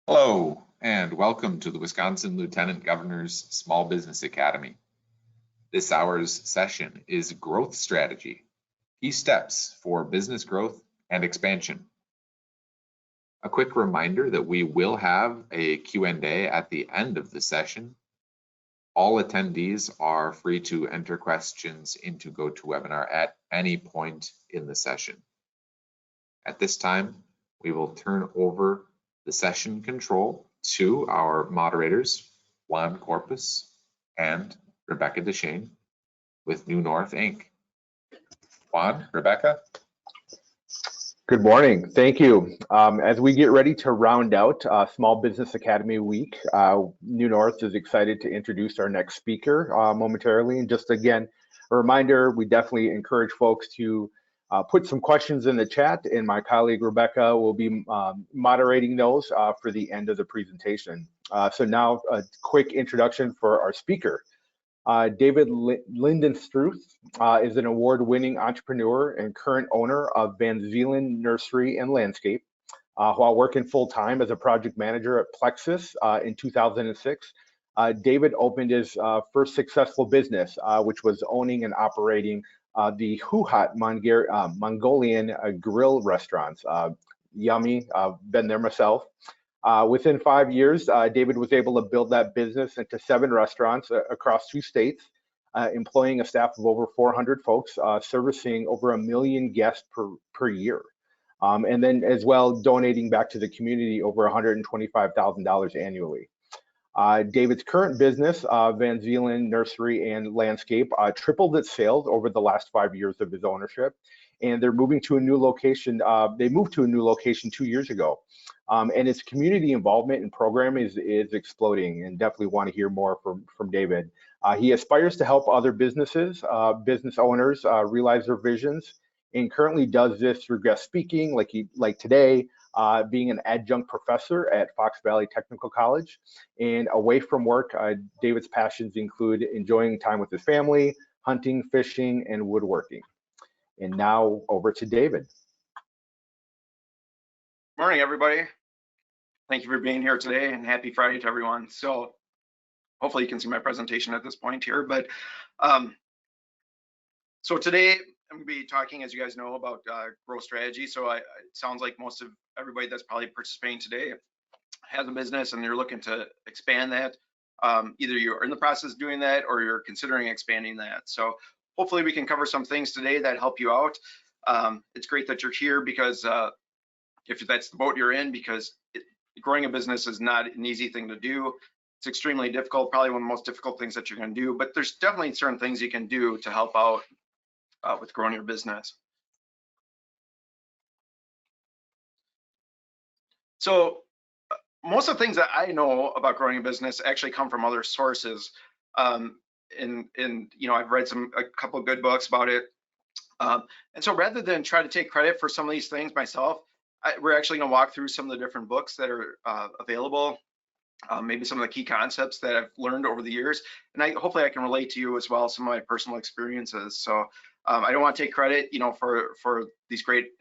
Hello, and welcome to the Wisconsin Lieutenant Governor's Small Business Academy. This hour's session is Growth Strategy, Key Steps for Business Growth and Expansion. A quick reminder that we will have a Q&A at the end of the session. All attendees are free to enter questions into GoToWebinar at any point in the session. At this time, we will turn over the session control to our moderators, Juan Corpus and Rebecca Deshane with New North Inc. Juan, Rebecca. Good morning. Thank you. As we get ready to round out Small Business Academy Week, New North is excited to introduce our next speaker momentarily. And just again, a reminder, we definitely encourage folks to put some questions in the chat, and my colleague Rebecca will be moderating those for the end of the presentation. So now a quick introduction for our speaker. David Lindenstruth is an award-winning entrepreneur and current owner of Van Zeelen Nursery and Landscape. While working full-time as a project manager at Plexus in 2006, David opened his first successful business, which was owning and operating the Huhat Mongolian grill restaurants. Yummy, been there myself. Within 5 years, David was able to build that business into 7 restaurants across 2 states, employing a staff of over 400 folks, servicing over 1 million guests per year. And then as well, donating back to the community over $125,000 annually. David's current business, Van Zeelen Nursery and Landscape, tripled its sales over the last 5 years of his ownership. And they're moving to a new location. They moved to a new location 2 years ago. And its community involvement and program is exploding, and definitely want to hear more from David. He aspires to help other business owners realize their visions, and currently does this through guest speaking, like today, being an adjunct professor at Fox Valley Technical College. And away from work, David's passions include enjoying time with his family, hunting, fishing, and woodworking. And now over to David. Morning, everybody. Thank you for being here today, and happy Friday to everyone. So hopefully you can see my presentation at this point here. But so today I'm going to be talking, as you guys know, about growth strategy. So it sounds like most of everybody that's probably participating today has a business and they're looking to expand that. Either you're in the process of doing that or you're considering expanding that. So hopefully we can cover some things today that help you out. It's great that you're here because if that's the boat you're in, because growing a business is not an easy thing to do. It's extremely difficult, probably one of the most difficult things that you're going to do, but there's definitely certain things you can do to help out with growing your business. So most of the things that I know about growing a business actually come from other sources. And you know, I've read a couple of good books about it. And so rather than try to take credit for some of these things myself, we're actually going to walk through some of the different books that are available, maybe some of the key concepts that I've learned over the years, and hopefully I can relate to you as well some of my personal experiences. So I don't want to take credit, you know, for this great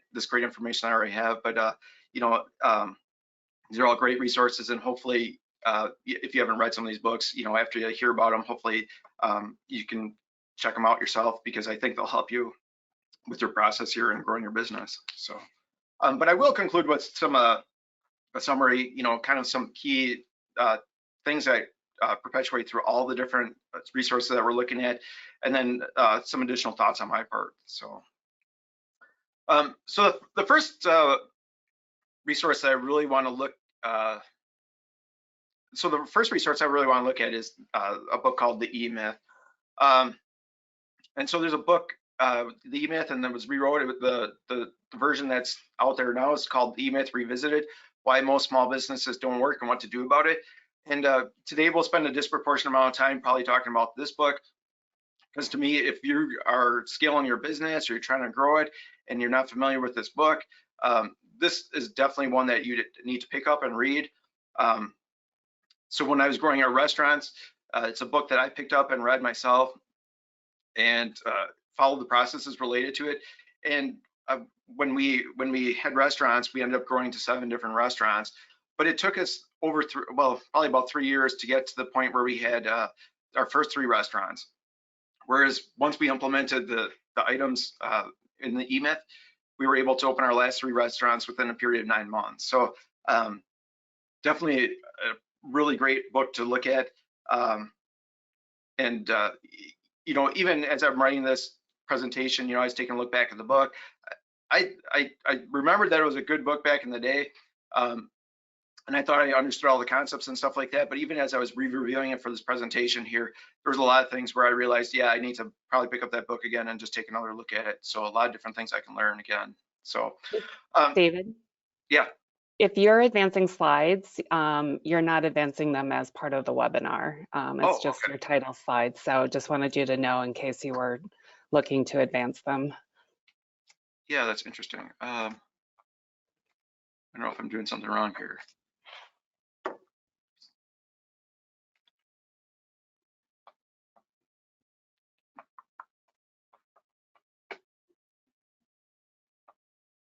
information I already have, but you know, these are all great resources, and hopefully if you haven't read some of these books, you know, after you hear about them, hopefully you can check them out yourself, because I think they'll help you with your process here and growing your business. So. But I will conclude with some a summary, you know, kind of some key things that perpetuate through all the different resources that we're looking at, and then some additional thoughts on my part. So, so the first resource that I really want to look, so the first resource I really want to look at is a book called The E-Myth. And so there's a book, The E-Myth, and then was rewrote. The version that's out there now is called The E-Myth Revisited: Why Most Small Businesses Don't Work and What to Do About It. And today we'll spend a disproportionate amount of time probably talking about this book, because to me, if you are scaling your business or you're trying to grow it and you're not familiar with this book, this is definitely one that you need to pick up and read. So when I was growing our restaurants, it's a book that I picked up and read myself, and followed the processes related to it. And when we had restaurants, we ended up growing to 7 different restaurants. but it took us probably about 3 years to get to the point where we had our first 3 restaurants. Whereas once we implemented the items in the eMyth, we were able to open our last 3 restaurants within a period of 9 months. So definitely a really great book to look at. You know, even as I'm writing this presentation, you know, I was taking a look back at the book. I remembered that it was a good book back in the day. And I thought I understood all the concepts and stuff like that. But even as I was reviewing it for this presentation here, there was a lot of things where I realized, yeah, I need to probably pick up that book again and just take another look at it. So a lot of different things I can learn again. So, David? Yeah. If you're advancing slides, you're not advancing them as part of the webinar. It's just okay. your title slides. So just wanted you to know in case you were looking to advance them. Yeah, that's interesting. I don't know if I'm doing something wrong here.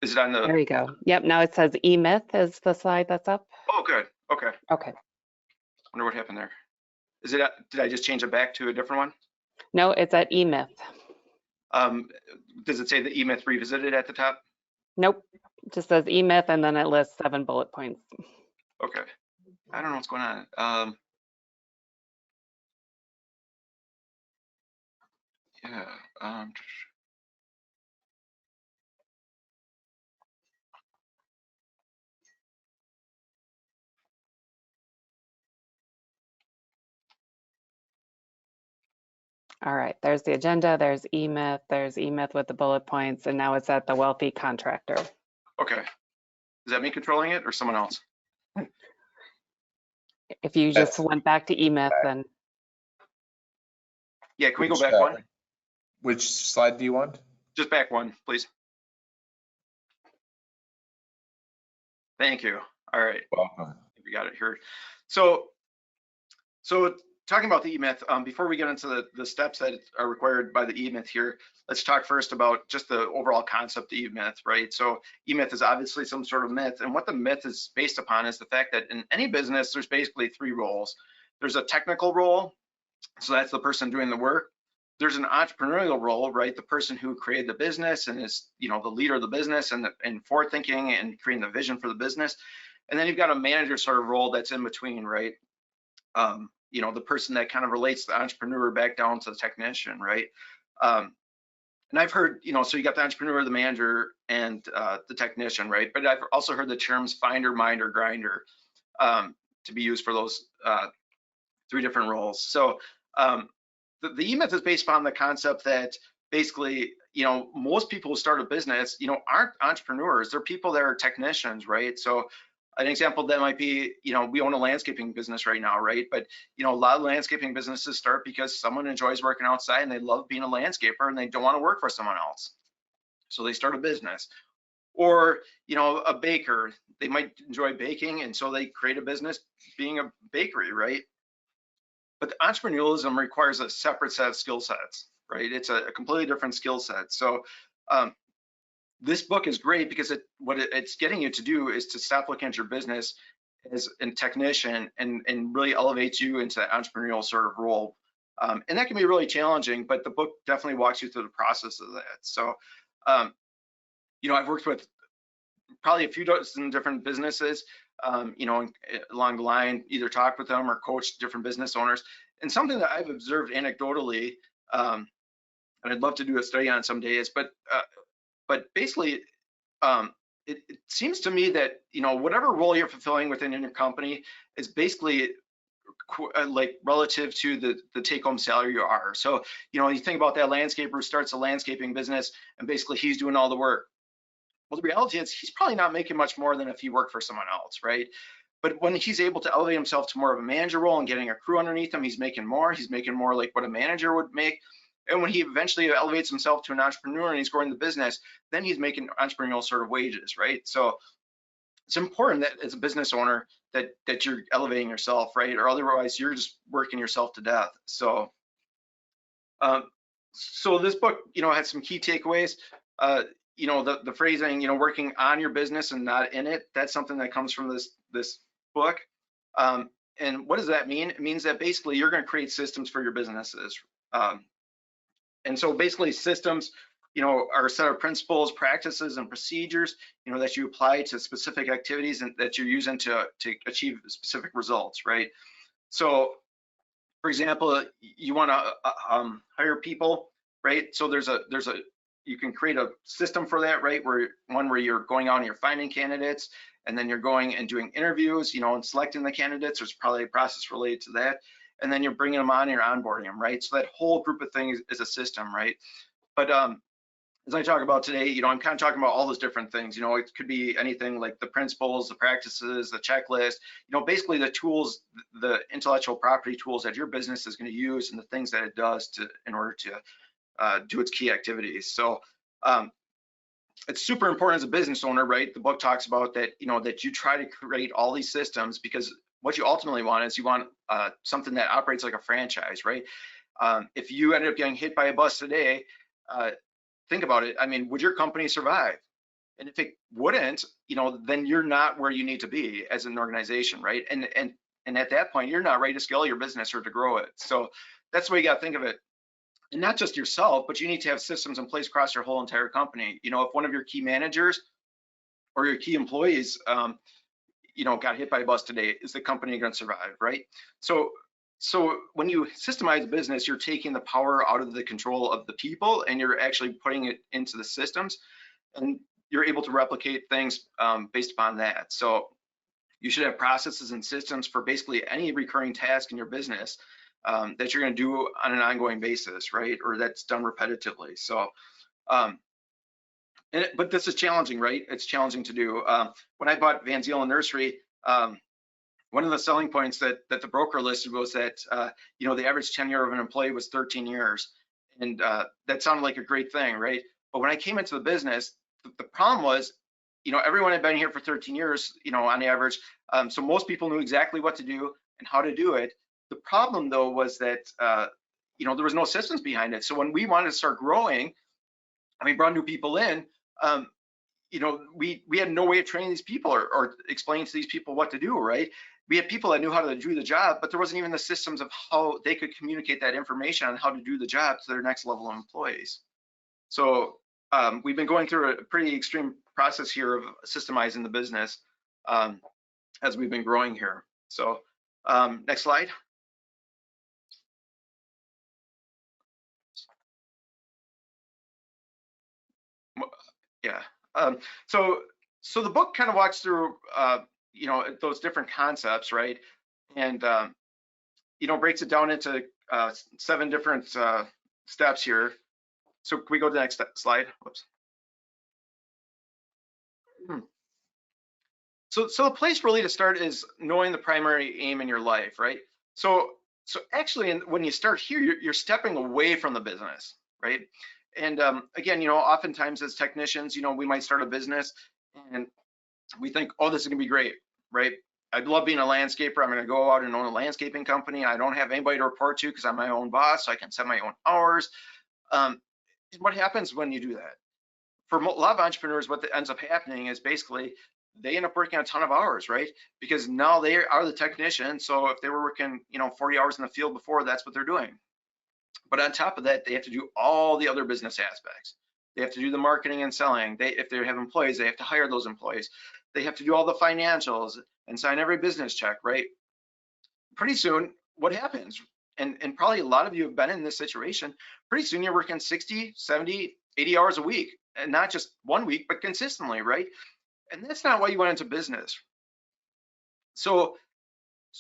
Is it on the? There you go. Yep, now it says eMyth is the slide that's up. Oh, good. Okay. Okay. Wonder what happened there. Is it? Did I just change it back to a different one? No, it's at eMyth. Does it say the eMyth revisited at the top? Nope, it just says eMyth and then it lists 7 bullet points. Okay. I don't know what's going on. Yeah. All right, there's the agenda, there's eMyth with the bullet points, and now it's at the wealthy contractor. Okay. Is that me controlling it or someone else? If you just went back to eMyth, then. Yeah, can we go back one? Which slide do you want? Just back one, please. Thank you. All right. Welcome. We got it here. So talking about the eMyth, before we get into the steps that are required by the eMyth here, let's talk first about just the overall concept of eMyth, right? So eMyth is obviously some sort of myth, and what the myth is based upon is the fact that in any business, there's basically 3 roles. There's a technical role, so that's the person doing the work. There's an entrepreneurial role, right? The person who created the business and is, you know, the leader of the business and forward thinking and creating the vision for the business. And then you've got a manager sort of role that's in between, right? You know, the person that kind of relates the entrepreneur back down to the technician, right? And I've heard, you know, so you got the entrepreneur, the manager, and the technician, right? But I've also heard the terms finder, minder, grinder to be used for those 3 different roles. So the eMyth is based upon the concept that basically, you know, most people who start a business, you know, aren't entrepreneurs. They're people that are technicians, right? So an example that might be, you know, we own a landscaping business right now, right? But, you know, a lot of landscaping businesses start because someone enjoys working outside and they love being a landscaper and they don't want to work for someone else. So they start a business. Or, you know, a baker, they might enjoy baking and so they create a business being a bakery, right? But entrepreneurialism requires a separate set of skill sets, right? It's a completely different skill set. So this book is great because what it's getting you to do is to stop looking at your business as a technician and really elevates you into that entrepreneurial sort of role. And that can be really challenging, but the book definitely walks you through the process of that. So, you know, I've worked with probably a few dozen different businesses, you know, along the line, either talked with them or coached different business owners. And something that I've observed anecdotally, and I'd love to do a study on some days, but basically, it seems to me that, you know, whatever role you're fulfilling within your company is basically like relative to the take-home salary you are. So, you know, you think about that landscaper who starts a landscaping business and basically he's doing all the work. Well, the reality is he's probably not making much more than if he worked for someone else, right? But when he's able to elevate himself to more of a manager role and getting a crew underneath him, he's making more like what a manager would make. And when he eventually elevates himself to an entrepreneur and he's growing the business, then he's making entrepreneurial sort of wages, right? So it's important that as a business owner that you're elevating yourself, right? Or otherwise you're just working yourself to death. So, so this book, you know, had some key takeaways. You know, the phrasing, you know, working on your business and not in it. That's something that comes from this book. And what does that mean? It means that basically you're going to create systems for your businesses. And so basically systems, are a set of principles, practices, and procedures, that you apply to specific activities and that you're using to achieve specific results, right? So, for example, you want to hire people, right? So you can create a system for that, right? Where you're going out and you're finding candidates, and then you're going and doing interviews, and selecting the candidates. There's probably a process related to that, and then you're bringing them on and you're onboarding them, right? So that whole group of things is a system, right? But as I talk about today, I'm kind of talking about all those different things. It could be anything like the principles, the practices, the checklist, basically the tools, the intellectual property tools that your business is going to use, and the things that it does in order to do its key activities. So it's super important as a business owner, right? The book talks about that, that you try to create all these systems, because what you ultimately want is you want something that operates like a franchise, right? If you ended up getting hit by a bus today, think about it. I mean, would your company survive? And if it wouldn't, then you're not where you need to be as an organization, right? And at that point, you're not ready to scale your business or to grow it. So that's the way you got to think of it. And not just yourself, but you need to have systems in place across your whole entire company. If one of your key managers or your key employees, got hit by a bus today, is the company going to survive, right? So when you systemize a business, you're taking the power out of the control of the people, and you're actually putting it into the systems, and you're able to replicate things based upon that. So you should have processes and systems for basically any recurring task in your business that you're going to do on an ongoing basis, right? Or that's done repetitively. So, but this is challenging, right? It's challenging to do. When I bought Van Zeelen Nursery, one of the selling points that the broker listed was that, the average tenure of an employee was 13 years. And that sounded like a great thing, right? But when I came into the business, the problem was, everyone had been here for 13 years, on average. So most people knew exactly what to do and how to do it. The problem, though, was that, there was no systems behind it. So when we wanted to start growing, and we brought new people in, we had no way of training these people or explaining to these people what to do, right? We had people that knew how to do the job, but there wasn't even the systems of how they could communicate that information on how to do the job to their next level of employees. So we've been going through a pretty extreme process here of systemizing the business as we've been growing here. So next slide. Yeah. So the book kind of walks through, those different concepts, right? And, breaks it down into 7 different steps here. So can we go to the next slide? Whoops. So the place really to start is knowing the primary aim in your life, right? So actually, when you start here, you're stepping away from the business, right? And again, oftentimes as technicians, we might start a business and we think, oh, this is gonna be great, right? I'd love being a landscaper. I'm gonna go out and own a landscaping company. I don't have anybody to report to because I'm my own boss, so I can set my own hours. And what happens when you do that? For a lot of entrepreneurs, what ends up happening is basically they end up working a ton of hours, right? Because now they are the technician. So if they were working, 40 hours in the field before, that's what they're doing. But on top of that, they have to do all the other business aspects. They have to do the marketing and selling. If they have employees, they have to hire those employees. They have to do all the financials and sign every business check, right? Pretty soon, what happens? And probably a lot of you have been in this situation. Pretty soon you're working 60, 70, 80 hours a week, and not just one week, but consistently, right? And that's not why you went into business. So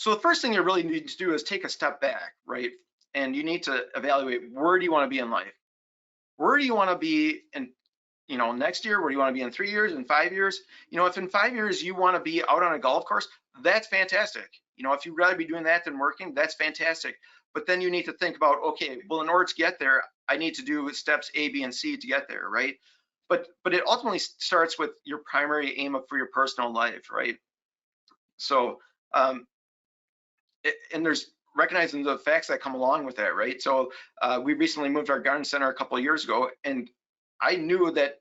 the first thing you really need to do is take a step back, right? And you need to evaluate, where do you want to be in life? Where do you want to be in, next year? Where do you want to be in 3 years, in 5 years? If in 5 years you want to be out on a golf course, that's fantastic. If you'd rather be doing that than working, that's fantastic. But then you need to think about, okay, well, in order to get there, I need to do steps A, B, and C to get there, right? But it ultimately starts with your primary aim for your personal life, right? So, and there's recognizing the facts that come along with that, right? So we recently moved our garden center a couple of years ago, and I knew that,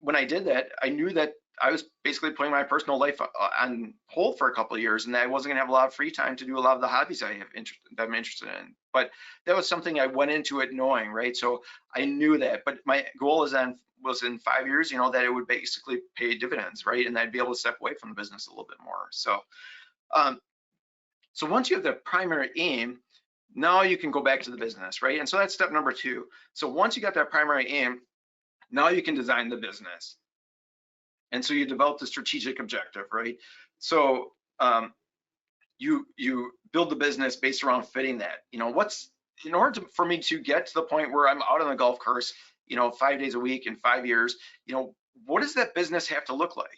when I did that, I knew that I was basically putting my personal life on hold for a couple of years, and I wasn't gonna have a lot of free time to do a lot of the hobbies that I'm interested in. But that was something I went into it knowing, right? So I knew that, but my goal was in 5 years, you know, that it would basically pay dividends, right? And I'd be able to step away from the business a little bit more. So, so once you have the primary aim, now you can go back to the business, right? And so that's step number 2. So once you got that primary aim, now you can design the business. And so you develop the strategic objective, right? So you build the business based around fitting that. You know, in order for me to get to the point where I'm out on the golf course, you know, 5 days a week in 5 years, you know, what does that business have to look like?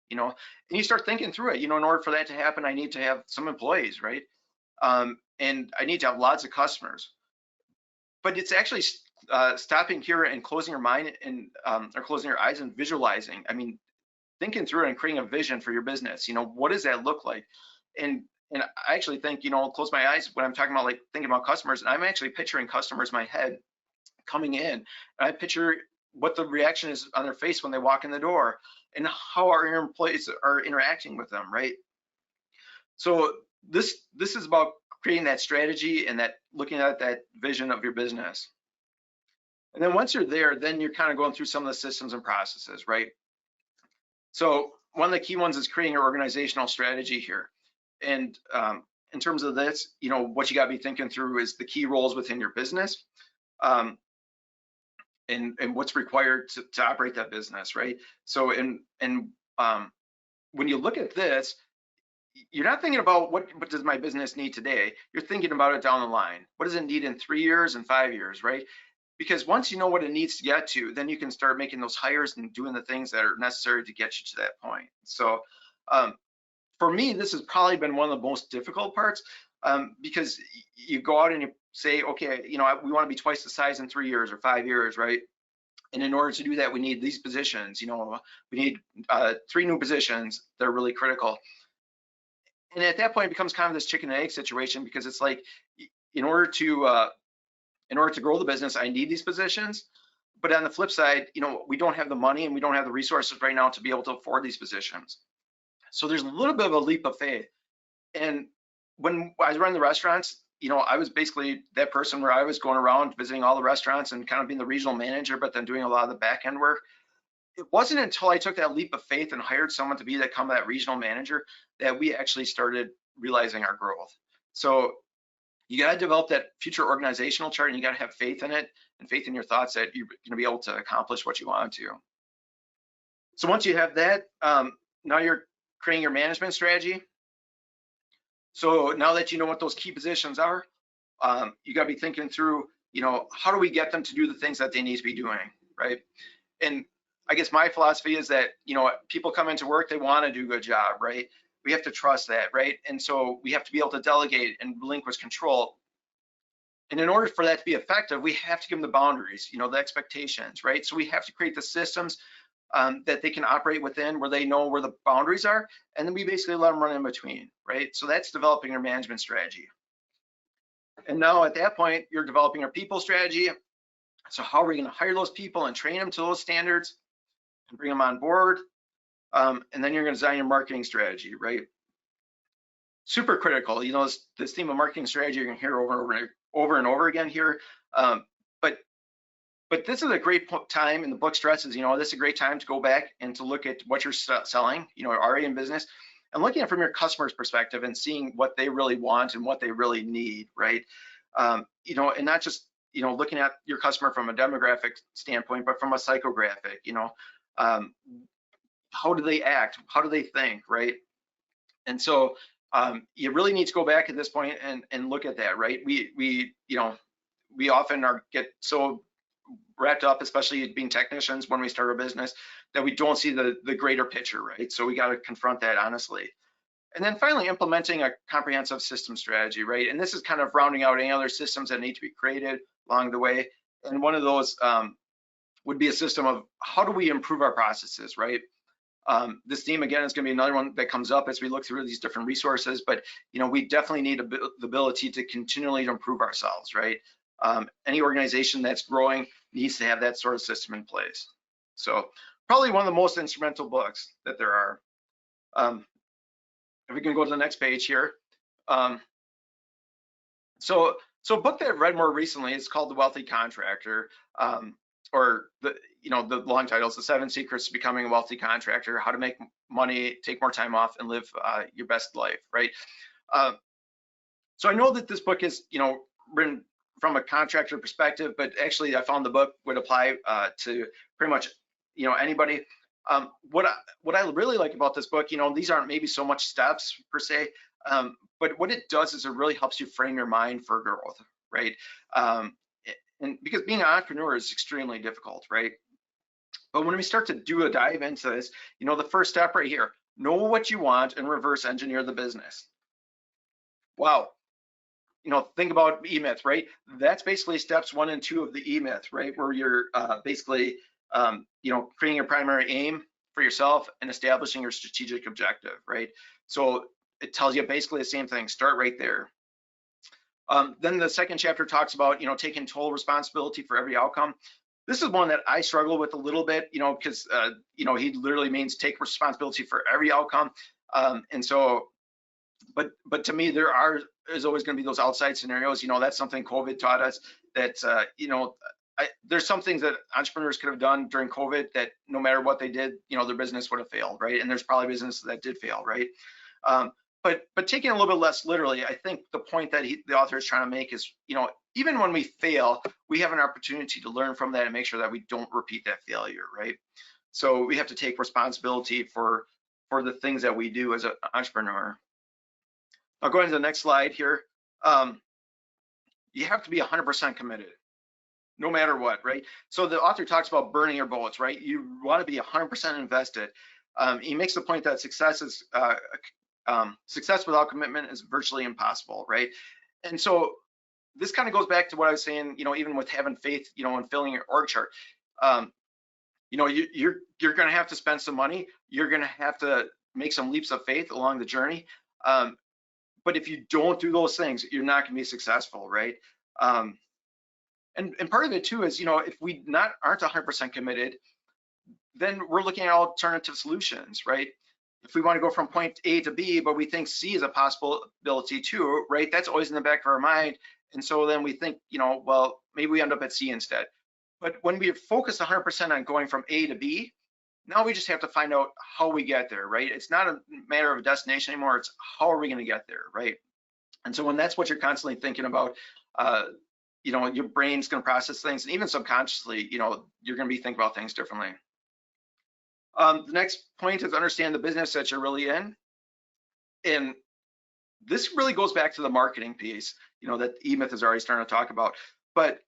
You know, and you start thinking through it. You know, in order for that to happen, I need to have some employees, right? And I need to have lots of customers. But it's actually stopping here and closing your mind and or closing your eyes and visualizing. I mean, thinking through it and creating a vision for your business. You know, what does that look like? And I actually think, you know, I'll close my eyes when I'm talking about like thinking about customers, and I'm actually picturing customers in my head coming in. And I picture what the reaction is on their face when they walk in the door and how our employees are interacting with them, right? So this is about creating that strategy and that looking at that vision of your business. And then once you're there, then you're kind of going through some of the systems and processes, right? So one of the key ones is creating your organizational strategy here. And in terms of this, you know, what you got to be thinking through is the key roles within your business and what's required to operate that business, right? So when you look at this, you're not thinking about what does my business need today. You're thinking about it down the line. What does it need in 3 years and 5 years, right? Because once you know what it needs to get to, then you can start making those hires and doing the things that are necessary to get you to that point. So for me, this has probably been one of the most difficult parts because you go out and you say, okay, you know, we want to be twice the size in 3 years or 5 years, right? And in order to do that, we need these positions. You know, we need 3 new positions that are really critical. And at that point, it becomes kind of this chicken and egg situation because it's like, in order to grow the business, I need these positions. But on the flip side, you know, we don't have the money and we don't have the resources right now to be able to afford these positions. So there's a little bit of a leap of faith. And when I was running the restaurants, you know, I was basically that person where I was going around visiting all the restaurants and kind of being the regional manager, but then doing a lot of the back end work. It wasn't until I took that leap of faith and hired someone to become that regional manager that we actually started realizing our growth. So you got to develop that future organizational chart, and you got to have faith in it and faith in your thoughts that you're going to be able to accomplish what you want to. So once you have that, now you're creating your management strategy. So now that you know what those key positions are, you got to be thinking through, you know, how do we get them to do the things that they need to be doing, right? And I guess my philosophy is that, you know, people come into work, they want to do a good job, right? We have to trust that, right? And so we have to be able to delegate and relinquish control. And in order for that to be effective, we have to give them the boundaries, you know, the expectations, right? So we have to create the systems that they can operate within where they know where the boundaries are. And then we basically let them run in between, right? So that's developing your management strategy. And now at that point, you're developing your people strategy. So how are we going to hire those people and train them to those standards and bring them on board? And then you're going to design your marketing strategy, right? Super critical. You know, this theme of marketing strategy you're going to hear over and over again here. But this is a great time, and the book stresses, you know, this is a great time to go back and to look at what you're selling, you know, already in business, and looking at it from your customer's perspective and seeing what they really want and what they really need, right? You know, and not just, you know, looking at your customer from a demographic standpoint, but from a psychographic, you know, how do they act? How do they think, right? And so you really need to go back at this point and look at that, right? We you know, we often get so wrapped up, especially being technicians when we start a business, that we don't see the greater picture, right? So we got to confront that honestly. And then finally, implementing a comprehensive system strategy, right? And this is kind of rounding out any other systems that need to be created along the way. And one of those would be a system of how do we improve our processes, right? This theme, again, is going to be another one that comes up as we look through these different resources, but, you know, we definitely need the ability to continually improve ourselves, right? Any organization that's growing needs to have that sort of system in place. So probably one of the most instrumental books that there are. If we can go to the next page here. So a book that I've read more recently is called The Wealthy Contractor, or the long title is The 7 Secrets to Becoming a Wealthy Contractor: How to Make Money, Take More Time Off, and Live Your Best Life, right? So I know that this book is, written from a contractor perspective, but actually I found the book would apply to pretty much, anybody. What I really like about this book, these aren't maybe so much steps per se, but what it does is it really helps you frame your mind for growth, right? And because being an entrepreneur is extremely difficult, right? But when we start to do a dive into this, the first step right here, know what you want and reverse engineer the business. Wow. Think about E-Myth, right? That's basically steps 1 and 2 of the E-Myth, right? Where you're basically, creating your primary aim for yourself and establishing your strategic objective, right? So it tells you basically the same thing. Start right there. Then the second chapter talks about, taking total responsibility for every outcome. This is one that I struggle with a little bit, because, he literally means take responsibility for every outcome. And so, but to me, there's always going to be those outside scenarios. That's something COVID taught us, that, there's some things that entrepreneurs could have done during COVID that no matter what they did, their business would have failed, right? And there's probably businesses that did fail, right? But taking it a little bit less literally, I think the point that the author is trying to make is, even when we fail, we have an opportunity to learn from that and make sure that we don't repeat that failure, right? So we have to take responsibility for the things that we do as an entrepreneur. I'll go into the next slide here. You have to be 100% committed, no matter what, right? So the author talks about burning your boats, right? You want to be 100% invested. He makes the point that success without commitment is virtually impossible, right? And so this kind of goes back to what I was saying, even with having faith, and filling your org chart. You're going to have to spend some money. You're going to have to make some leaps of faith along the journey. But if you don't do those things, you're not going to be successful, right? And part of it too is, if we aren't 100% committed, then we're looking at alternative solutions, right? If we want to go from point A to B, but we think C is a possibility too, right? That's always in the back of our mind. And so then we think, well, maybe we end up at C instead. But when we focus 100% on going from A to B, now we just have to find out how we get there, right? It's not a matter of a destination anymore. It's how are we going to get there, right? And so when that's what you're constantly thinking about, your brain's going to process things, and even subconsciously, you're going to be thinking about things differently. The next point is understand the business that you're really in. And this really goes back to the marketing piece, that E-Myth is already starting to talk about. But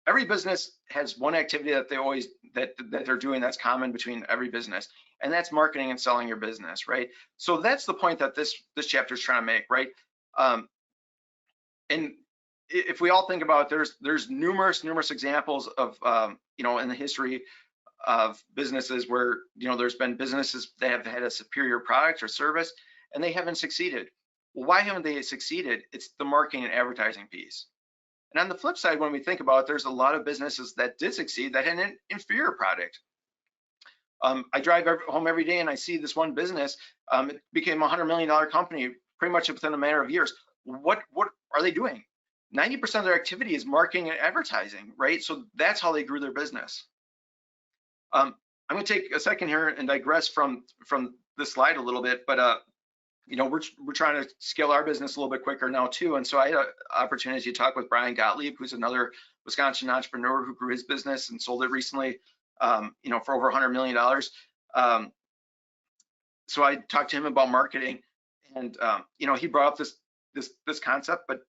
every business has one activity that they're doing that's common between every business, and that's marketing and selling your business, right? So that's the point that this chapter is trying to make, right? And if we all think about it, there's numerous examples of in the history of businesses where there's been businesses that have had a superior product or service and they haven't succeeded. Well, why haven't they succeeded? It's the marketing and advertising piece. And on the flip side, when we think about it, there's a lot of businesses that did succeed that had an inferior product. I drive home every day and I see this one business. It became a $100 million company pretty much within a matter of years. What are they doing? 90% of their activity is marketing and advertising, right? So that's how they grew their business. I'm going to take a second here and digress from this slide a little bit, but we're trying to scale our business a little bit quicker now too. And so I had an opportunity to talk with Brian Gottlieb, who's another Wisconsin entrepreneur who grew his business and sold it recently, for over $100 million. So I talked to him about marketing, and he brought up this concept, but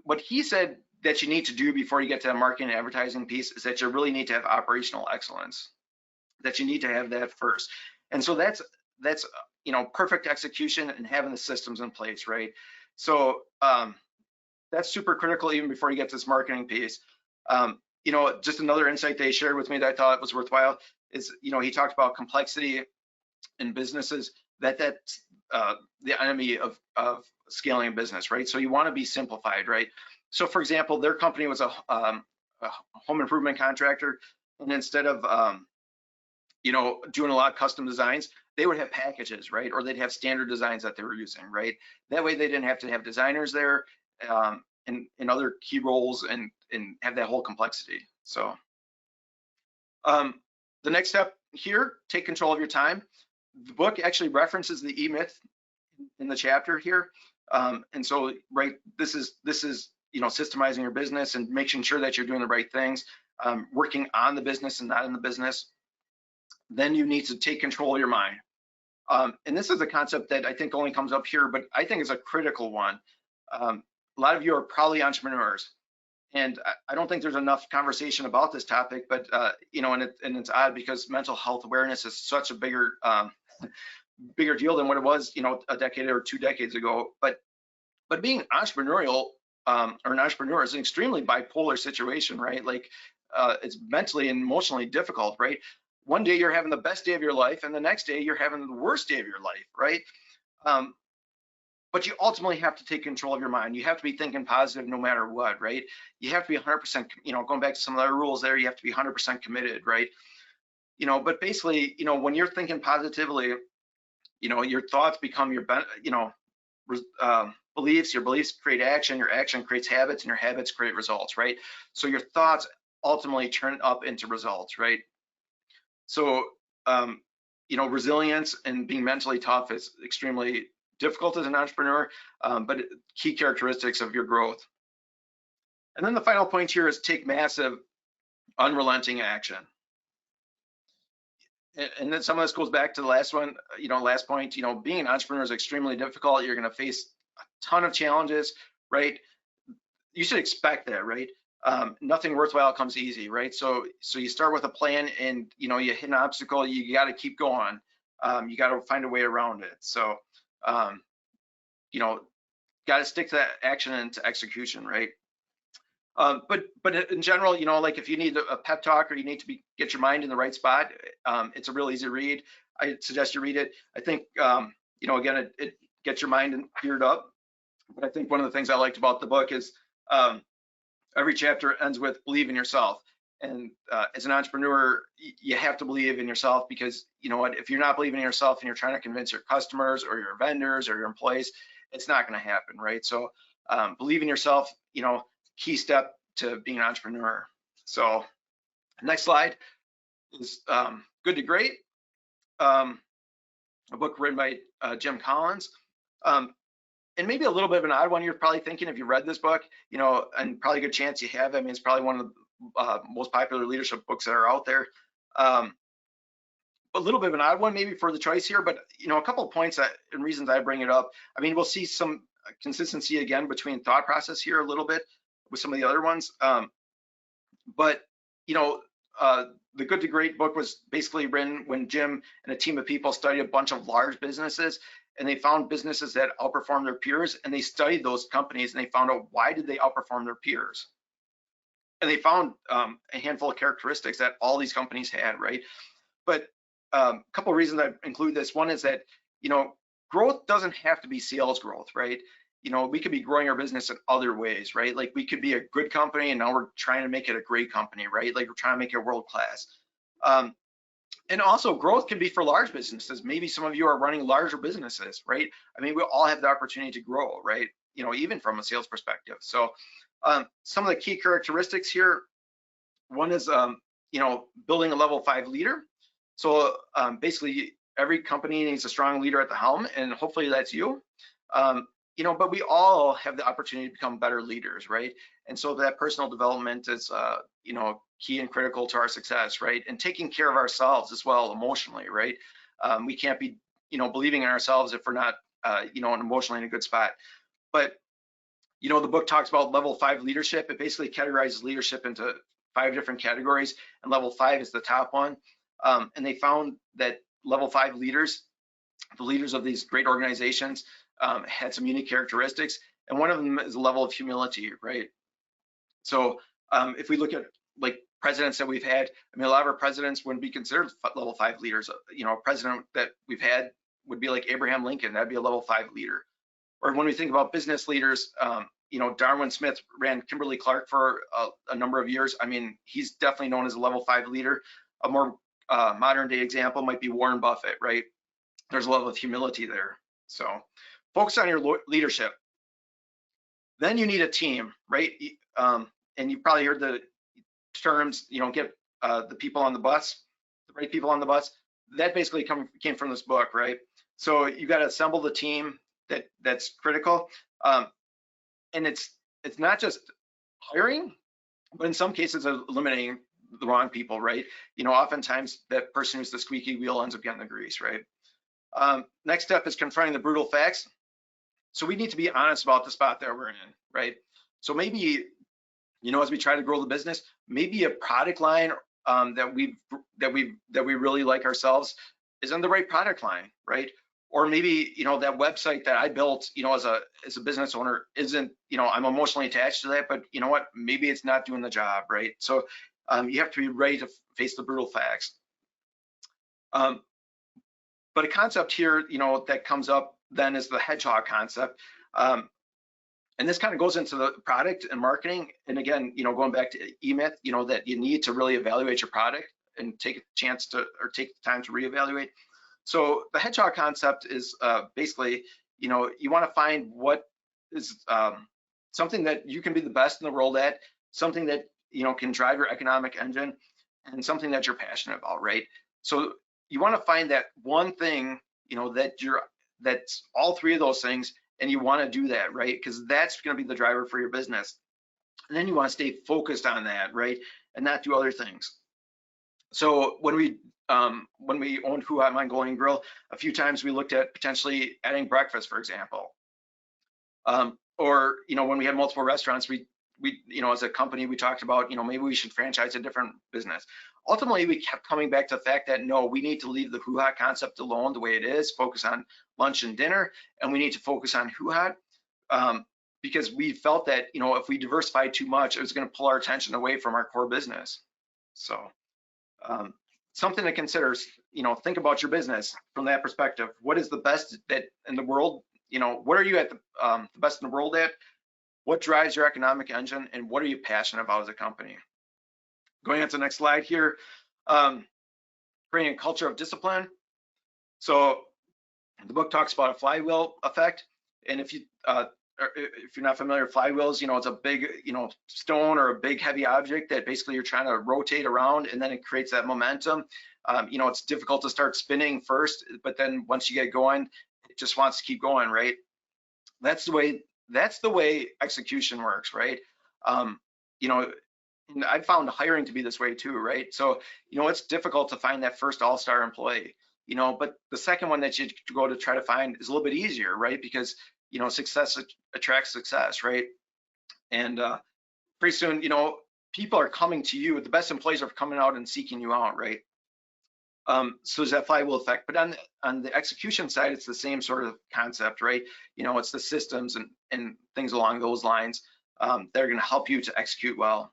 what he said that you need to do before you get to the marketing and advertising piece is that you really need to have operational excellence, that you need to have that first. And so that's perfect execution and having the systems in place, right? So that's super critical even before you get to this marketing piece. Just another insight they shared with me that I thought was worthwhile is, he talked about complexity in businesses, that's the enemy of scaling a business, right? So you want to be simplified, right? So for example, their company was a home improvement contractor, and instead of you know, doing a lot of custom designs, they would have packages, right? Or they'd have standard designs that they were using, right? That way they didn't have to have designers there and other key roles and have that whole complexity. So the next step here, take control of your time. The book actually references the E-Myth in the chapter here. And so, right, this is, you know, systemizing your business and making sure that you're doing the right things, working on the business and not in the business. Then you need to take control of your mind. And this is a concept that I think only comes up here, but I think is a critical one. A lot of you are probably entrepreneurs, and I don't think there's enough conversation about this topic, but you know, and it's odd because mental health awareness is such a bigger deal than what it was, you know, a decade or 2 decades ago. But being entrepreneurial or an entrepreneur is an extremely bipolar situation, right? Like it's mentally and emotionally difficult, right? One day you're having the best day of your life, and the next day you're having the worst day of your life, right? But you ultimately have to take control of your mind. You have to be thinking positive no matter what, right? You have to be 100%, you know, going back to some of the other rules there, you have to be 100% committed, right? You know, but basically, you know, when you're thinking positively, you know, your thoughts become your, you know, beliefs, your beliefs create action, your action creates habits, and your habits create results, right? So your thoughts ultimately turn up into results, right? So, you know, resilience and being mentally tough is extremely difficult as an entrepreneur, but key characteristics of your growth. And then the final point here is take massive, unrelenting action. And then some of this goes back to the last one, you know, last point, you know, being an entrepreneur is extremely difficult. You're going to face a ton of challenges, right? You should expect that, right? Nothing worthwhile comes easy, right? So you start with a plan, and you know, you hit an obstacle, you got to keep going. You got to find a way around it. So you know, got to stick to that action and to execution, right? But in general, you know, like if you need a pep talk or you need to get your mind in the right spot, it's a real easy read. I suggest you read it. I think you know, again, it gets your mind geared up. But I think one of the things I liked about the book is every chapter ends with believe in yourself. And as an entrepreneur, you have to believe in yourself, because you know what, if you're not believing in yourself and you're trying to convince your customers or your vendors or your employees, it's not going to happen, right? So believe in yourself, you know, key step to being an entrepreneur. So next slide is Good to Great, a book written by Jim Collins. And maybe a little bit of an odd one. You're probably thinking, if you read this book, you know, and probably a good chance you have. I mean, it's probably one of the most popular leadership books that are out there. A little bit of an odd one maybe for the choice here, but you know, a couple of points and reasons I bring it up. I mean, we'll see some consistency again between thought process here a little bit with some of the other ones. But you know, the Good to Great book was basically written when Jim and a team of people studied a bunch of large businesses, and they found businesses that outperformed their peers, and they studied those companies and they found out why did they outperform their peers. And they found a handful of characteristics that all these companies had, right? But a couple of reasons I include this. One is that, you know, growth doesn't have to be sales growth, right? You know, we could be growing our business in other ways, right? Like we could be a good company and now we're trying to make it a great company, right? Like we're trying to make it world class. And also growth can be for large businesses. Maybe some of you are running larger businesses, right? I mean, we all have the opportunity to grow, right? You know, even from a sales perspective. So some of the key characteristics here, one is, you know, building a level 5 leader. So basically every company needs a strong leader at the helm, and hopefully that's you. You know, but we all have the opportunity to become better leaders, right? And so that personal development is, you know, key and critical to our success, right? And taking care of ourselves as well emotionally, right? We can't be, you know, believing in ourselves if we're not, you know, emotionally in a good spot. But, you know, the book talks about level 5 leadership. It basically categorizes leadership into 5 different categories, and level 5 is the top one. And they found that level 5 leaders, the leaders of these great organizations, had some unique characteristics, and one of them is a level of humility, right? So if we look at like presidents that we've had, I mean, a lot of our presidents wouldn't be considered level 5 leaders. You know, a president that we've had would be like Abraham Lincoln. That'd be a level 5 leader. Or when we think about business leaders, you know, Darwin Smith ran Kimberly-Clark for a number of years. I mean, he's definitely known as a level 5 leader. A more modern day example might be Warren Buffett, right? There's a level of humility there. So focus on your leadership. Then you need a team, right? And you've probably heard the terms, get the people on the bus, the right people on the bus. That basically came from this book, right? So you got to assemble the team that's critical. And it's not just hiring, but in some cases eliminating the wrong people, right? Oftentimes that person who's the squeaky wheel ends up getting the grease, right? Next step is confronting the brutal facts. So we need to be honest about the spot that we're in, right? So maybe, as we try to grow the business, maybe a product line that we really like ourselves isn't the right product line, right? Or maybe, that website that I built, as a business owner isn't, I'm emotionally attached to that, but you know what? Maybe it's not doing the job, right? So you have to be ready to face the brutal facts. But a concept here, that comes up then is the hedgehog concept. And this kind of goes into the product and marketing. And again, going back to E-Myth, that you need to really evaluate your product and take the time to reevaluate. So the hedgehog concept is basically, you want to find what is something that you can be the best in the world at, something that, can drive your economic engine, and something that you're passionate about, right? So you want to find that one thing, that's all three of those things, and you want to do that, right? Because that's going to be the driver for your business. And then you want to stay focused on that, right? And not do other things. So when we owned Who Hot Mongolian Grill, a few times we looked at potentially adding breakfast, for example. Or when we had multiple restaurants, we as a company, we talked about, maybe we should franchise a different business. Ultimately, we kept coming back to the fact that no, we need to leave the Who Hot concept alone the way it is, focus on lunch and dinner, and we need to focus on Who Hot, because we felt that, if we diversified too much, it was going to pull our attention away from our core business. So something to consider, think about your business from that perspective. What is the best that in the world? What are you at the best in the world at? What drives your economic engine, and what are you passionate about as a company? Going on to the next slide here, creating a culture of discipline. So the book talks about a flywheel effect, and if you're not familiar with flywheels, it's a big, stone or a big heavy object that basically you're trying to rotate around, and then it creates that momentum. It's difficult to start spinning first, but then once you get going, it just wants to keep going, right? That's the way execution works, right? And I found hiring to be this way too, right? So, it's difficult to find that first all-star employee, but the second one that you go to try to find is a little bit easier, right? Because, success attracts success, right? And pretty soon, people are coming to you. The best employees are coming out and seeking you out, right? So there's that flywheel effect. But on the execution side, it's the same sort of concept, right? It's the systems and things along those lines that are going to help you to execute well.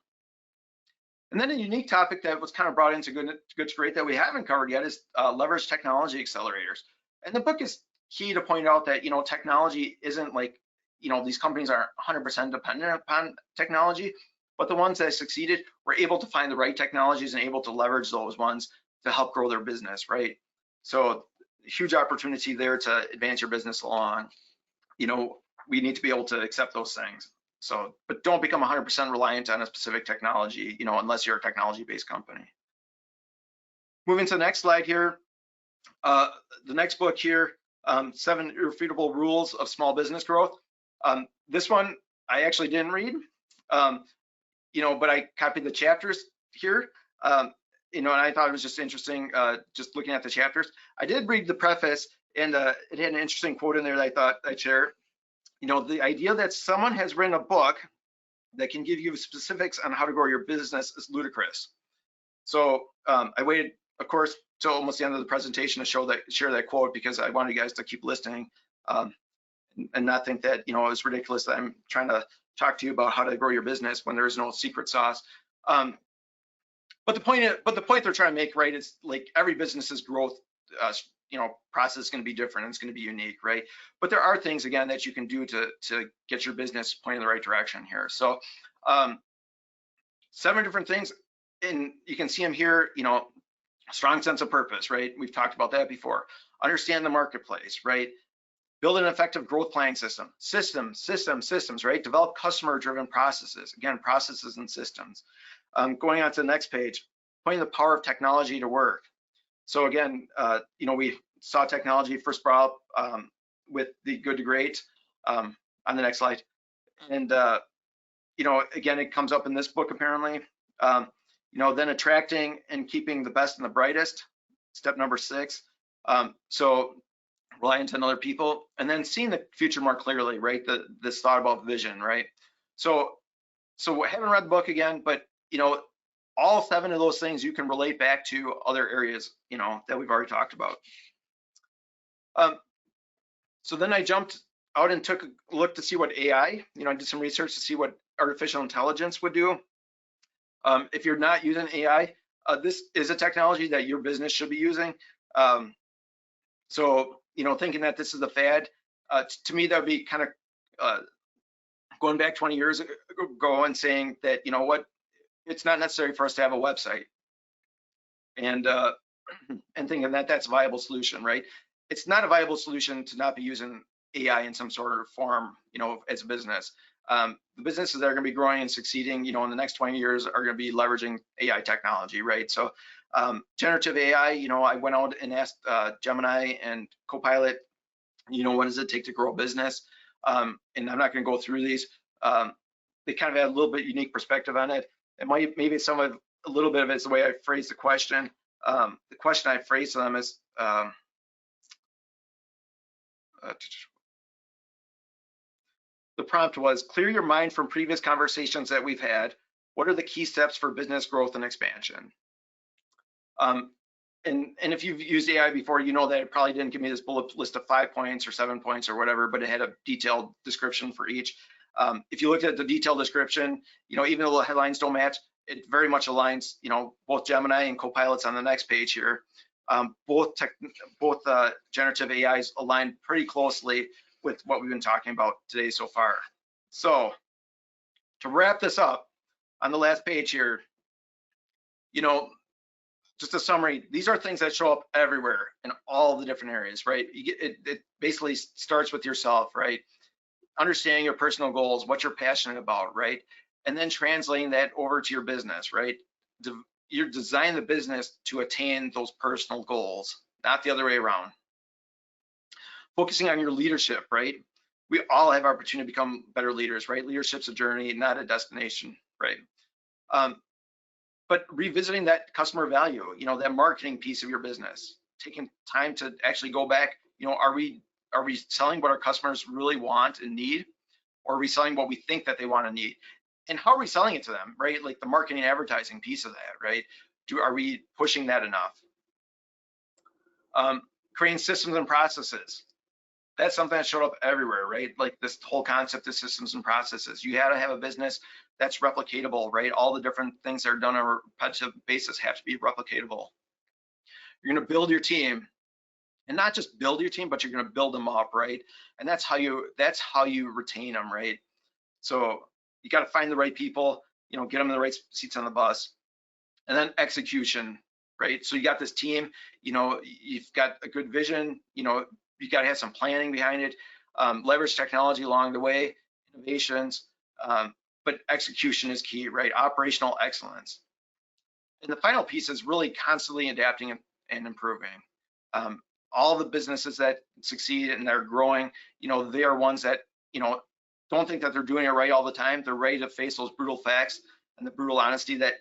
And then a unique topic that was kind of brought into Good to Great that we haven't covered yet is leverage technology accelerators. And the book is key to point out that, technology isn't like, these companies aren't 100% dependent upon technology, but the ones that succeeded were able to find the right technologies and able to leverage those ones to help grow their business, right? So huge opportunity there to advance your business along. We need to be able to accept those things. So, but don't become 100% reliant on a specific technology, unless you're a technology-based company. Moving to the next slide here, the next book here, 7 Irrefutable Rules of Small Business Growth. This one I actually didn't read, but I copied the chapters here, and I thought it was just interesting, just looking at the chapters. I did read the preface, and it had an interesting quote in there that I thought I'd share. The idea that someone has written a book that can give you specifics on how to grow your business is ludicrous. So I waited, of course, till almost the end of the presentation to share that quote, because I wanted you guys to keep listening and not think that it was ridiculous that I'm trying to talk to you about how to grow your business when there is no secret sauce. But the point they're trying to make, right, is like every business's growth process is going to be different, and it's going to be unique, right? But there are things, again, that you can do to get your business pointing in the right direction here. So 7 different things, and you can see them here, Strong sense of purpose, right? We've talked about that before. Understand the marketplace, right? Build an effective growth planning system. Systems, right? Develop customer-driven processes. Again, processes and systems. Going on to the next page, putting the power of technology to work. So again, we saw technology first brought up with the Good to Great on the next slide. And, again, it comes up in this book apparently. Then attracting and keeping the best and the brightest, step number 6. So reliant on other people, and then seeing the future more clearly, right? This thought about vision, right? So I haven't read the book again, but all 7 of those things you can relate back to other areas, that we've already talked about. So then I jumped out and took a look to see what AI, I did some research to see what artificial intelligence would do. If you're not using AI, this is a technology that your business should be using. So, thinking that this is a fad, to me, that would be kind of going back 20 years ago and saying that, it's not necessary for us to have a website. And thinking that that's a viable solution, right? It's not a viable solution to not be using AI in some sort of form, as a business. The businesses that are going to be growing and succeeding, in the next 20 years are going to be leveraging AI technology, right? So generative AI, I went out and asked Gemini and Copilot, what does it take to grow a business? And I'm not going to go through these. They kind of had a little bit unique perspective on it. And maybe a little bit of it is the way I phrased the question. The question I phrased to them is, the prompt was, clear your mind from previous conversations that we've had. What are the key steps for business growth and expansion? And if you've used AI before, you know that it probably didn't give me this bullet list of 5 points or 7 points or whatever, but it had a detailed description for each. If you look at the detailed description, even though the headlines don't match, it very much aligns, both Gemini and Copilot's on the next page here. Both generative AIs align pretty closely with what we've been talking about today so far. So to wrap this up, on the last page here, just a summary, these are things that show up everywhere in all the different areas, right? It basically starts with yourself, right? Understanding your personal goals, what you're passionate about, right? And then translating that over to your business, right? You're designing the business to attain those personal goals, not the other way around. Focusing on your leadership, right? We all have opportunity to become better leaders, right? Leadership's a journey, not a destination, right? But revisiting that customer value, that marketing piece of your business, taking time to actually go back, are we selling what our customers really want and need, or are we selling what we think that they want and need? And how are we selling it to them, right? Like the marketing and advertising piece of that, right? Are we pushing that enough? Creating systems and processes. That's something that showed up everywhere, right? Like this whole concept of systems and processes. You had to have a business that's replicatable, right? All the different things that are done on a repetitive basis have to be replicatable. You're going to build your team, and not just build your team, but you're going to build them up, right? And that's how you retain them, right? So you got to find the right people, get them in the right seats on the bus, and then execution, right? So you got this team, you've got a good vision, you got to have some planning behind it, leverage technology along the way, innovations, but execution is key, right? Operational excellence. And the final piece is really constantly adapting and improving. All the businesses that succeed and they're growing, they are ones that, don't think that they're doing it right all the time. They're ready to face those brutal facts and the brutal honesty that,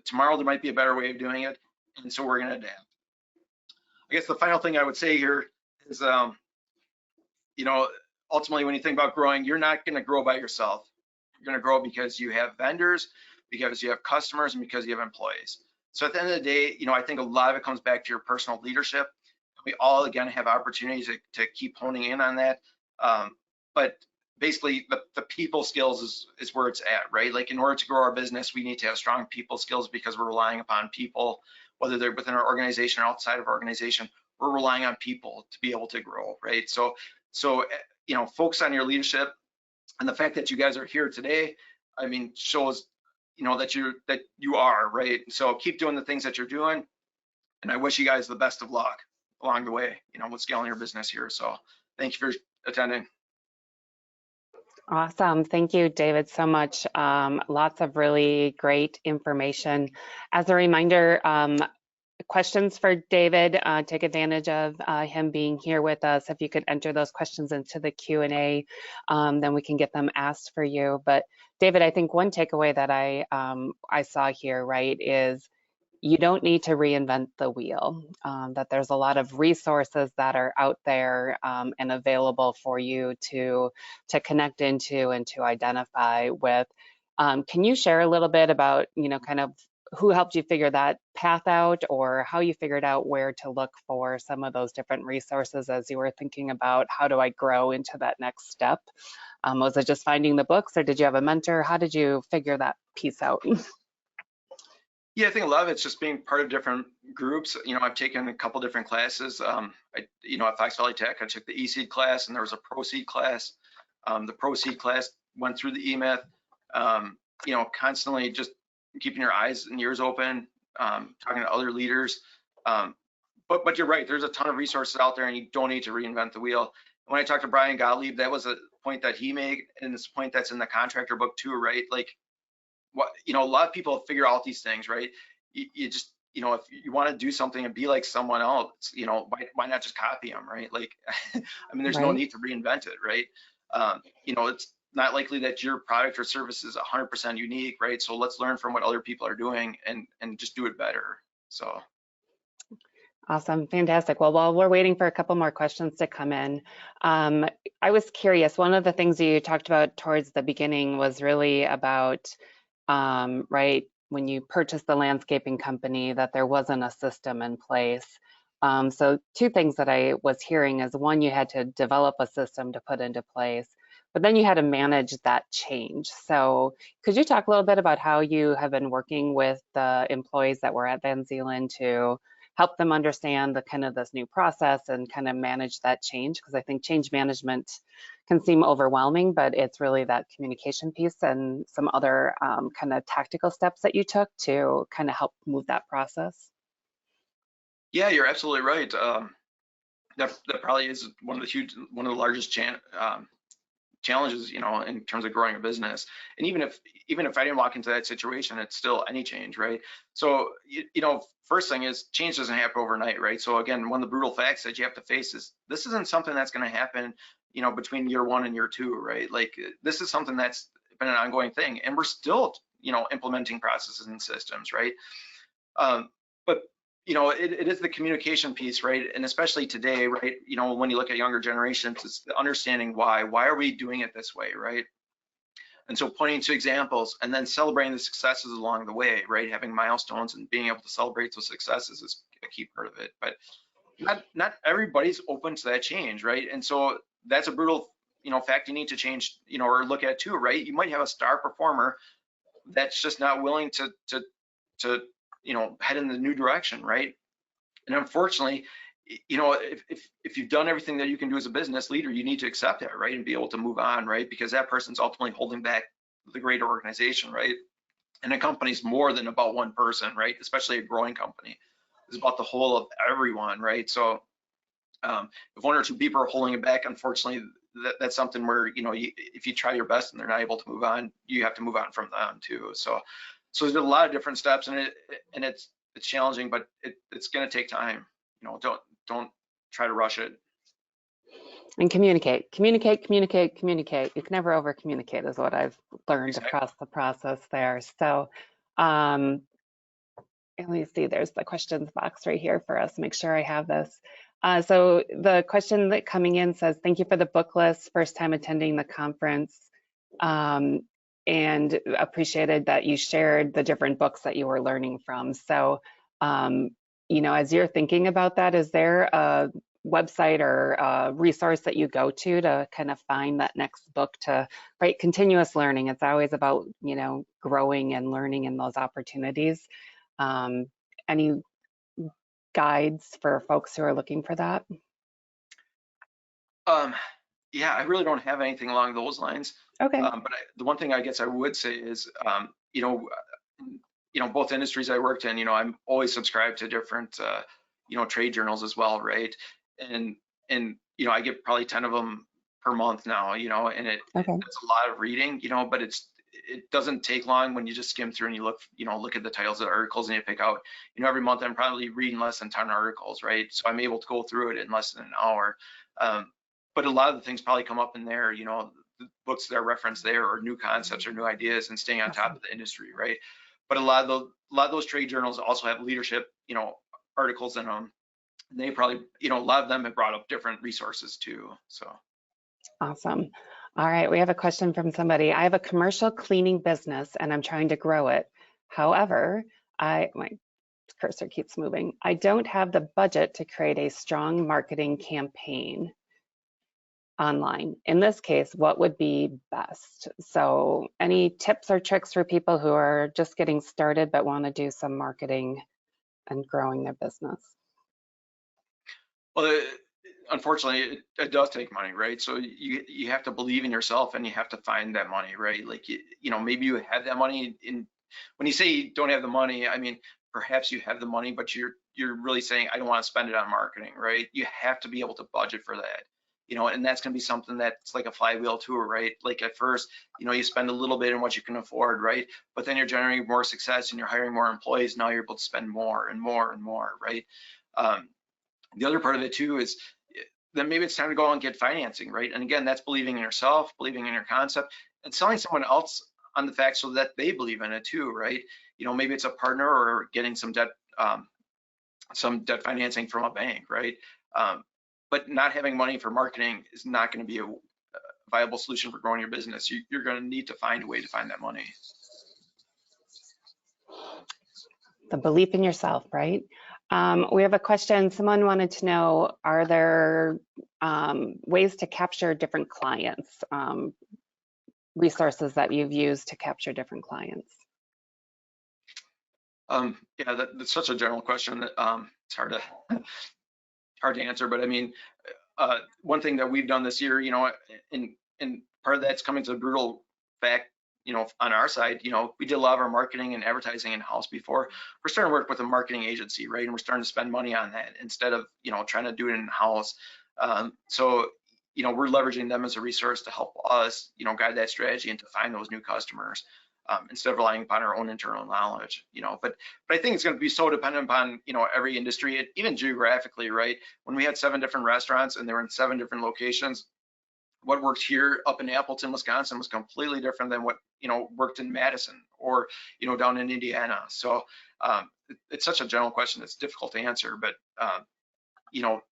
tomorrow there might be a better way of doing it. And so we're going to adapt. I guess the final thing I would say here is, ultimately when you think about growing, you're not going to grow by yourself. You're going to grow because you have vendors, because you have customers, and because you have employees. So at the end of the day, I think a lot of it comes back to your personal leadership. We all, again, have opportunities to keep honing in on that. But basically, the people skills is where it's at, right? Like in order to grow our business, we need to have strong people skills because we're relying upon people, whether they're within our organization or outside of our organization. We're relying on people to be able to grow, right? So focus on your leadership, and the fact that you guys are here today, shows that you are, right? So keep doing the things that you're doing, and I wish you guys the best of luck along the way, with scaling your business here. So thank you for attending. Awesome. Thank you, David, so much. Lots of really great information. As a reminder, questions for David, take advantage of him being here with us. If you could enter those questions into the Q&A, then we can get them asked for you. But David, I think one takeaway that I saw here, right, is you don't need to reinvent the wheel, that there's a lot of resources that are out there and available for you to connect into and to identify with. Can you share a little bit about, kind of who helped you figure that path out, or how you figured out where to look for some of those different resources as you were thinking about how do I grow into that next step? Was it just finding the books, or did you have a mentor? How did you figure that piece out? Yeah, I think a lot of it's just being part of different groups. I've taken a couple different classes. At Fox Valley Tech, I took the E-Seed class, and there was a Pro-Seed class. The Pro-Seed class went through the eMyth. Constantly just keeping your eyes and ears open, talking to other leaders. But you're right, there's a ton of resources out there, and you don't need to reinvent the wheel. When I talked to Brian Gottlieb, that was a point that he made, and it's a point that's in the contractor book too, right? Like, a lot of people figure out these things, right? You just, if you want to do something and be like someone else, why not just copy them, right? Like, there's no need to reinvent it, right? It's not likely that your product or service is 100% unique, right? So let's learn from what other people are doing and just do it better. So. Awesome, fantastic. Well, while we're waiting for a couple more questions to come in, I was curious, one of the things you talked about towards the beginning was really about, right, when you purchased the landscaping company, that there wasn't a system in place. So two things that I was hearing is, one, you had to develop a system to put into place, but then you had to manage that change. So could you talk a little bit about how you have been working with the employees that were at Van Zeeland to help them understand the kind of this new process and kind of manage that change? Because I think change management can seem overwhelming, but it's really that communication piece and some other kind of tactical steps that you took to kind of help move that process. Yeah, you're absolutely right. That probably is one of the largest challenges, in terms of growing a business. And even if I didn't walk into that situation, it's still any change, right? So, first thing is, change doesn't happen overnight, right? So again, one of the brutal facts that you have to face is this isn't something that's going to happen, between year 1 and year 2, right? Like, this is something that's been an ongoing thing, and we're still, implementing processes and systems, right? But it is the communication piece, right? And especially today, right? When you look at younger generations, it's the understanding why are we doing it this way, right? And so pointing to examples and then celebrating the successes along the way, right? Having milestones and being able to celebrate those successes is a key part of it. But not everybody's open to that change, right? And so that's a brutal, fact you need to change, or look at too, right? You might have a star performer that's just not willing to head in the new direction, right? And unfortunately, if you've done everything that you can do as a business leader, you need to accept that, right? And be able to move on, right? Because that person's ultimately holding back the greater organization, right? And a company's more than about one person, right? Especially a growing company. It's about the whole of everyone, right? So if 1 or 2 people are holding it back, unfortunately, that's something where, if you try your best and they're not able to move on, you have to move on from them too. So there's a lot of different steps, and it's challenging, but it's going to take time. Don't try to rush it. And communicate. You can never over communicate, is what I've learned across the process there. So let me see, there's the questions box right here for us. Make sure I have this. So the question that coming in says, thank you for the book list, first time attending the conference, and appreciated that you shared the different books that you were learning from. So, as you're thinking about that, is there a website or a resource that you go to kind of find that next book to, right, continuous learning? It's always about, growing and learning in those opportunities. Any guides for folks who are looking for that? Yeah, I really don't have anything along those lines. Okay. But the one thing I guess I would say is, you know, both industries I worked in, you know, I'm always subscribed to different, you know, trade journals as well, right? And you know, I get probably 10 of them per month now, you know, and it's a lot of reading, you know, but it doesn't take long when you just skim through and you look, you know, look at the titles of the articles and you pick out, you know, every month I'm probably reading less than 10 articles, right? So I'm able to go through it in less than an hour. But a lot of the things probably come up in there, you know, the books that are referenced there, or new concepts or new ideas, and staying on top of the industry, right? But a lot of those trade journals also have leadership, you know, articles in them. They probably, you know, a lot of them have brought up different resources too. So Awesome. All right, we have a question from somebody. I have a commercial cleaning business and I'm trying to grow it. However, my cursor keeps moving. I don't have the budget to create a strong marketing campaign online. In this case, what would be best? So any tips or tricks for people who are just getting started but want to do some marketing and growing their business? well, unfortunately, it does take money, right? So you have to believe in yourself and you have to find that money, right? Like, you know, maybe you have that money in, when you say you don't have the money, I mean, perhaps you have the money, but you're really saying, I don't want to spend it on marketing, right? You have to be able to budget for that, you know, and that's going to be something that's like a flywheel tour, right? Like at first, you know, you spend a little bit in what you can afford, right? But then you're generating more success and you're hiring more employees. Now you're able to spend more and more and more, right? The other part of it too is then maybe it's time to go out and get financing, right? And again, that's believing in yourself, believing in your concept, and selling someone else on the fact so that they believe in it too, right? You know, maybe it's a partner or getting some debt financing from a bank, right? But not having money for marketing is not going to be a viable solution for growing your business. You're going to need to find a way to find that money. The belief in yourself, right? We have a question. Someone wanted to know, are there ways to capture different clients, resources that you've used to capture different clients? Yeah, that's such a general question that it's hard to answer. But I mean, one thing that we've done this year, you know, and part of that's coming to the brutal fact, you know, on our side, you know, we did a lot of our marketing and advertising in-house before. We're starting to work with a marketing agency, right? And we're starting to spend money on that instead of, you know, trying to do it in-house. So, you know, we're leveraging them as a resource to help us, you know, guide that strategy and to find those new customers instead of relying upon our own internal knowledge, you know. But I think it's going to be so dependent upon, you know, every industry, even geographically, right? When we had 7 different restaurants and they were in 7 different locations, what worked here up in Appleton, Wisconsin was completely different than what, you know, worked in Madison or, you know, down in Indiana. So it's such a general question that's difficult to answer, but, you know,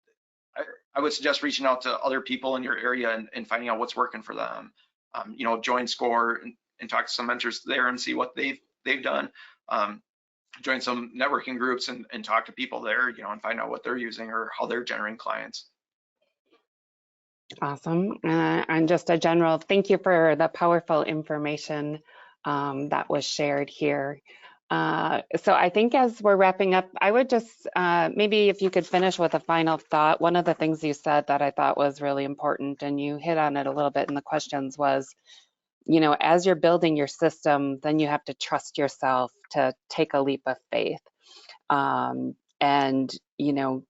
I would suggest reaching out to other people in your area and finding out what's working for them. You know, join SCORE and talk to some mentors there and see what they've done. Join some networking groups and talk to people there, you know, and find out what they're using or how they're generating clients. Awesome. And just a general thank you for the powerful information that was shared here. So I think as we're wrapping up, I would just maybe if you could finish with a final thought. One of the things you said that I thought was really important, and you hit on it a little bit in the questions, was, you know, as you're building your system, then you have to trust yourself to take a leap of faith. And, you know,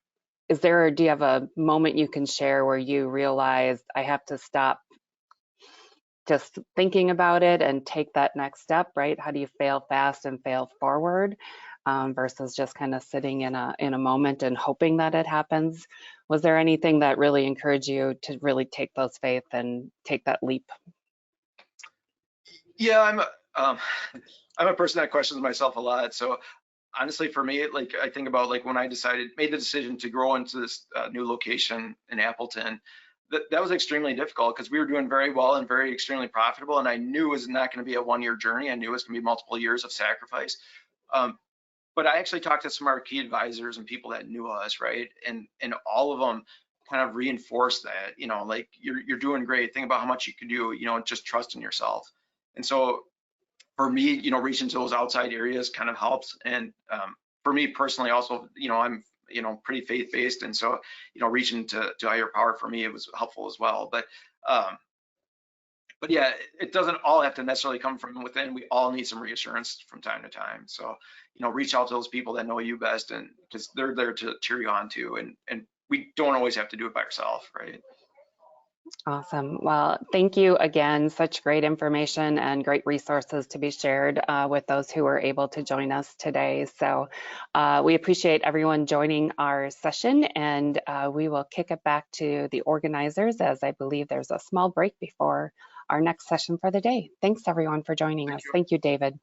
do you have a moment you can share where you realize I have to stop just thinking about it and take that next step, right? How do you fail fast and fail forward versus just kind of sitting in a moment and hoping that it happens? Was there anything that really encouraged you to really take those faith and take that leap? Yeah, I'm a person that questions myself a lot. So honestly, for me, like I think about like when I made the decision to grow into this new location in Appleton, that was extremely difficult because we were doing very well and very extremely profitable. And I knew it was not going to be a one-year journey. I knew it was going to be multiple years of sacrifice. But I actually talked to some of our key advisors and people that knew us, right? And all of them kind of reinforced that, you know, like you're doing great. Think about how much you can do, you know, just trust in yourself. And so for me, you know, reaching to those outside areas kind of helps. And for me personally, also, you know, I'm, you know, pretty faith-based. And so, you know, reaching to higher power for me, it was helpful as well. But But yeah, it doesn't all have to necessarily come from within. We all need some reassurance from time to time. So, reach out to those people that know you best, and because they're there to cheer you on too. And we don't always have to do it by ourselves, right? Awesome. Well, thank you again. Such great information and great resources to be shared with those who were able to join us today. So we appreciate everyone joining our session, and we will kick it back to the organizers, as I believe there's a small break before our next session for the day. Thanks everyone for joining us. Thank you, David.